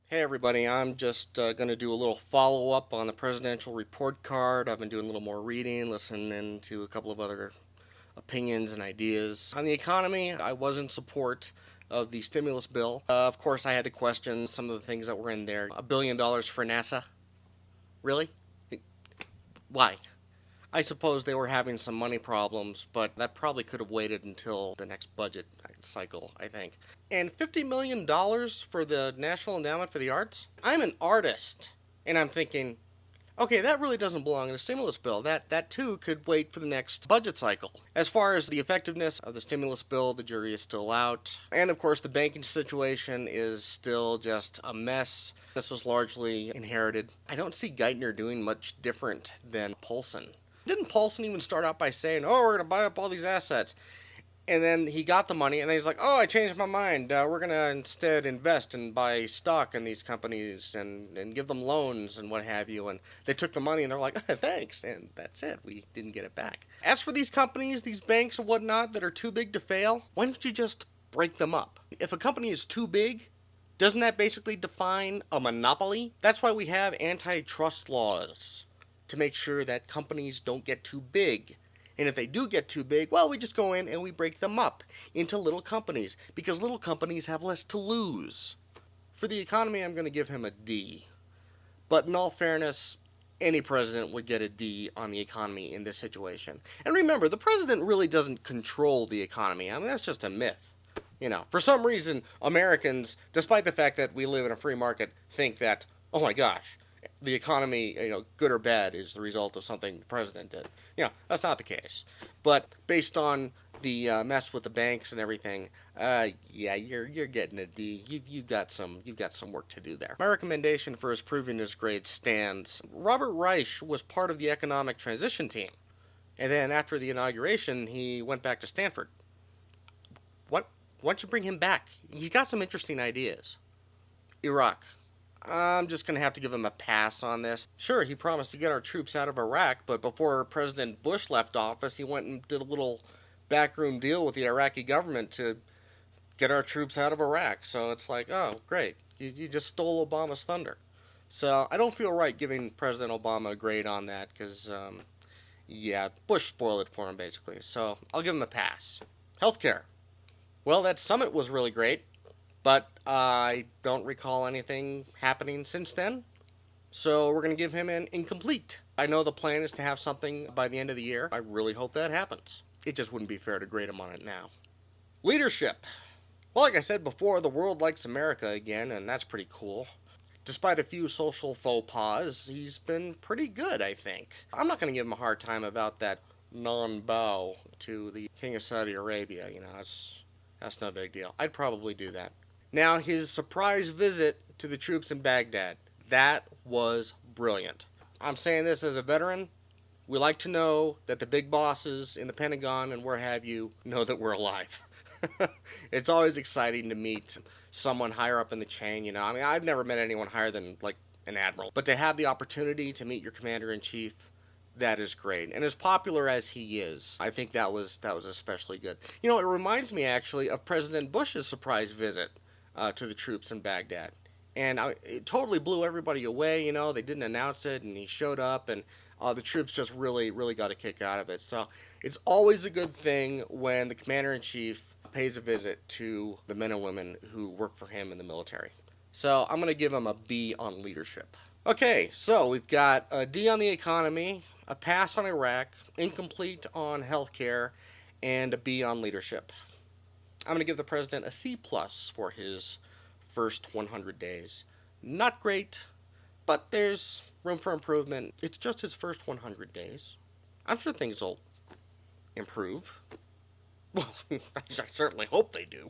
Hey everybody, I'm just going to do a little follow-up on the presidential report card. I've been doing a little more reading, listening to a couple of other opinions and ideas. On the economy, I was in support of the stimulus bill. Of course, I had to question some of the things that were in there. $1 billion for NASA? Really? Why? I suppose they were having some money problems, but that probably could have waited until the next budget cycle, I think. And $50 million for the National Endowment for the Arts? I'm an artist. And I'm thinking, okay, that really doesn't belong in a stimulus bill. That too could wait for the next budget cycle. As far as the effectiveness of the stimulus bill, the jury is still out. And of course, the banking situation is still just a mess. This was largely inherited. I don't see Geithner doing much different than Paulson. Didn't Paulson even start out by saying, "Oh, we're going to buy up all these assets"? And then he got the money, and then he's like, "Oh, I changed my mind. We're going to instead invest and buy stock in these companies and give them loans and what have you." And they took the money, and they're like, "Thanks." And that's it. We didn't get it back. As for these companies, these banks and whatnot that are too big to fail, why don't you just break them up? If a company is too big, doesn't that basically define a monopoly? That's why we have antitrust laws, to make sure that companies don't get too big. And if they do get too big, well, we just go in and we break them up into little companies, because little companies have less to lose. For the economy, I'm going to give him a D. But in all fairness, any president would get a D on the economy in this situation. And remember, the president really doesn't control the economy. I mean, that's just a myth. For some reason, Americans, despite the fact that we live in a free market, think that, oh my gosh, the economy, good or bad, is the result of something the president did. That's not the case. But based on the mess with the banks and everything, yeah, you're getting a D. You've got some work to do there. My recommendation for his proving his grade stands. Robert Reich was part of the economic transition team, and then after the inauguration, he went back to Stanford. Why don't you bring him back? He's got some interesting ideas. Iraq. I'm just going to have to give him a pass on this. Sure, he promised to get our troops out of Iraq, but before President Bush left office, he went and did a little backroom deal with the Iraqi government to get our troops out of Iraq. So it's like, oh, great. You just stole Obama's thunder. So I don't feel right giving President Obama a grade on that because, yeah, Bush spoiled it for him, basically. So I'll give him a pass. Healthcare. Well, that summit was really great, but I don't recall anything happening since then. So we're going to give him an incomplete. I know the plan is to have something by the end of the year. I really hope that happens. It just wouldn't be fair to grade him on it now. Leadership. Well, like I said before, the world likes America again, and that's pretty cool. Despite a few social faux pas, he's been pretty good, I think. I'm not going to give him a hard time about that non-bow to the King of Saudi Arabia. That's no big deal. I'd probably do that. Now, his surprise visit to the troops in Baghdad. That was brilliant. I'm saying this as a veteran. We like to know that the big bosses in the Pentagon and where have you know that we're alive. It's always exciting to meet someone higher up in the chain, I've never met anyone higher than, like, an admiral. But to have the opportunity to meet your commander-in-chief, that is great. And as popular as he is, I think that was especially good. It reminds me, actually, of President Bush's surprise visit to the troops in Baghdad. And it totally blew everybody away, They didn't announce it, and he showed up, and the troops just really, really got a kick out of it. So it's always a good thing when the commander-in-chief pays a visit to the men and women who work for him in the military. So I'm going to give him a B on leadership. Okay, so we've got a D on the economy, a pass on Iraq, incomplete on healthcare, and a B on leadership. I'm going to give the president a C plus for his first 100 days. Not great, but there's room for improvement. It's just his first 100 days. I'm sure things will improve. Well, I certainly hope they do.